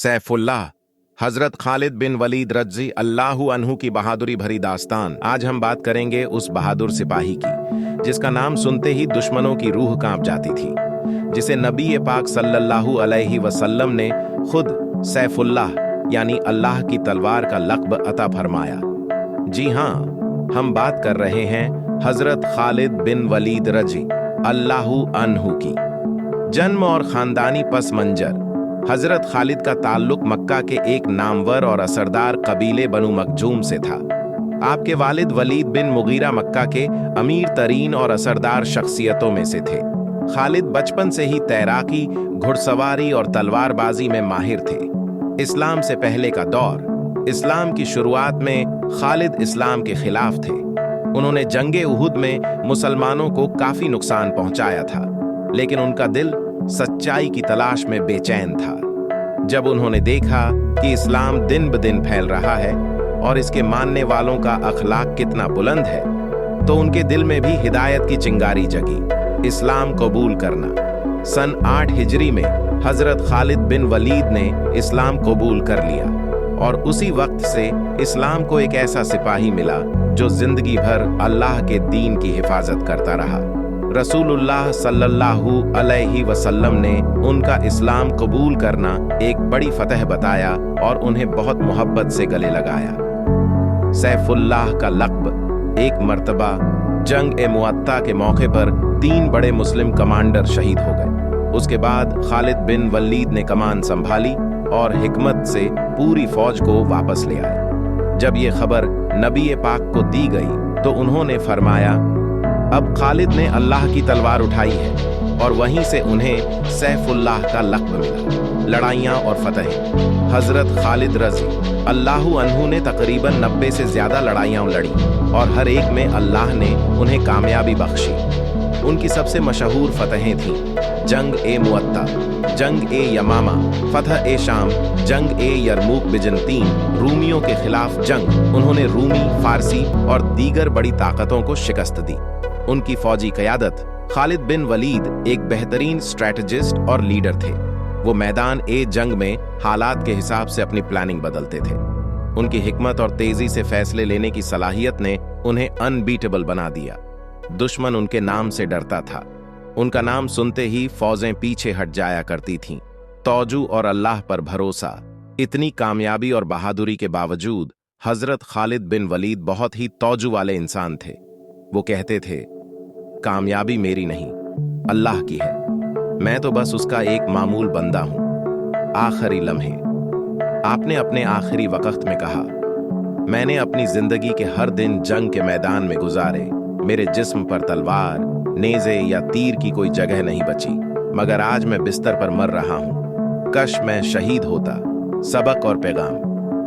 सैफुल्लाह हजरत खालिद बिन वलीद रज़ी अल्लाहु अन्हु की बहादुरी भरी दास्तान। आज हम बात करेंगे उस बहादुर सिपाही की जिसका नाम सुनते ही दुश्मनों की रूह कांप जाती थी, जिसे नबी पाक सल्लल्लाहु अलैहि वसल्लम ने खुद सैफुल्लाह यानी अल्लाह की तलवार का लक़ब अता फरमाया। जी हाँ, हम बात कर रहे हैं हजरत खालिद बिन वलीद रज़ी अल्लाहु अन्हु की। जन्म और खानदानी पस मंजर। हजरत खालिद का ताल्लुक मक्का के एक नामवर और असरदार कबीले बनु मखजूम से था। आपके वालिद वलीद बिन मुगीरा मक्का के अमीर तरीन और असरदार शख्सियतों में से थे। खालिद बचपन से ही तैराकी, घुड़सवारी और तलवारबाजी में माहिर थे। इस्लाम से पहले का दौर। इस्लाम की शुरुआत में खालिद इस्लाम के खिलाफ थे। उन्होंने जंगे उहुद में मुसलमानों को काफी नुकसान पहुंचाया था, लेकिन उनका दिल सच्चाई की तलाश में बेचैन था। जब उन्होंने देखा कि इस्लाम दिन ब दिन फैल रहा है और इसके मानने वालों का अखलाक कितना बुलंद है, तो उनके दिल में भी हिदायत की चिंगारी जगी। इस्लाम कबूल करना। सन 8 हिजरी में हजरत खालिद बिन वलीद ने इस्लाम कबूल कर लिया और उसी वक्त से इस्लाम को एक ऐसा सिपाही मिला जो जिंदगी भर अल्लाह के दीन की हिफाजत करता रहा। रसूलुल्लाह सल्लल्लाहु अलैहि वसल्लम ने उनका इस्लाम कबूल करना एक बड़ी फतह बताया और उन्हें बहुत मोहब्बत से गले लगाया। सैफुल्लाह का लक़ब। एक मर्तबा जंग-ए-मुअत्ता के मौके पर 3 बड़े मुस्लिम कमांडर शहीद हो गए। उसके बाद खालिद बिन वलीद ने कमान संभाली और हिकमत से पूरी फौज को वापस ले आए। जब ये खबर नबी पाक को दी गई तो उन्होंने फरमाया, अब खालिद ने अल्लाह की तलवार उठाई है, और वहीं से उन्हें सैफुल्लाह का लक़ब मिला। लड़ाइयाँ और फतहें। हजरत खालिद रज़ी अल्लाहु अन्हु ने तकरीबन 90 से ज्यादा लड़ाइयाँ लड़ी और हर एक में अल्लाह ने उन्हें कामयाबी बख्शी। उनकी सबसे मशहूर फतहें थीं जंग-ए-मुअत्ता, जंग-ए-यमामा, फतह-ए-शाम, जंग-ए-यरमूक बिजंतीन, रूमियों के खिलाफ जंग। उन्होंने रूमी, फारसी और दीगर बड़ी ताकतों को शिकस्त दी। उनकी फौजी क़यादत। खालिद बिन वलीद एक बेहतरीन स्ट्रैटेजिस्ट और लीडर थे। वो मैदान ए जंग में हालात के हिसाब से अपनी प्लानिंग बदलते थे। उनकी हिकमत और तेजी से फैसले लेने की सलाहियत ने उन्हें अनबीटेबल बना दिया। दुश्मन उनके नाम से डरता था। उनका नाम सुनते ही फौजें पीछे हट जाया करती थीं। तौजू और अल्लाह पर भरोसा। इतनी कामयाबी और बहादुरी के बावजूद हजरत खालिद बिन वलीद बहुत ही तौजू वाले इंसान थे। वो कहते थे, कामयाबी मेरी नहीं, अल्लाह की है, मैं तो बस उसका एक मामूल बंदा हूं। आखिरी लम्हे। आपने अपने आखिरी वक्त में कहा, मैंने अपनी जिंदगी के हर दिन जंग के मैदान में गुजारे। मेरे जिस्म पर तलवार, नेज़े या तीर की कोई जगह नहीं बची, मगर आज मैं बिस्तर पर मर रहा हूं। कश मैं शहीद होता। सबक और पैगाम।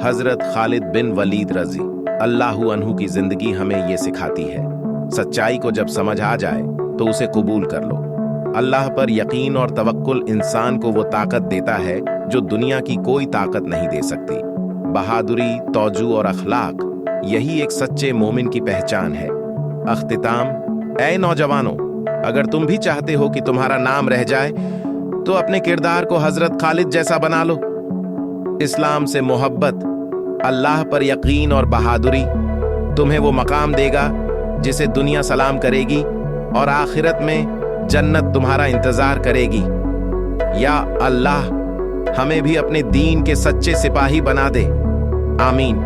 हजरत खालिद बिन वलीद रज़ी अल्लाहु अन्हु की जिंदगी हमें ये सिखाती है, सच्चाई को जब समझ आ जाए तो उसे कबूल कर लो। अल्लाह पर यकीन और तवक्कुल इंसान को वो ताकत देता है जो दुनिया की कोई ताकत नहीं दे सकती। बहादुरी, तौजू और अखलाक, यही एक सच्चे मोमिन की पहचान है। अख्तिताम। ऐ नौजवानों, अगर तुम भी चाहते हो कि तुम्हारा नाम रह जाए तो अपने किरदार को हजरत खालिद जैसा बना लो। इस्लाम से मोहब्बत, अल्लाह पर यकीन और बहादुरी तुम्हें वो मकाम देगा जिसे दुनिया सलाम करेगी और आखिरत में जन्नत तुम्हारा इंतजार करेगी। या अल्लाह हमें भी अपने दीन के सच्चे सिपाही बना दे। आमीन।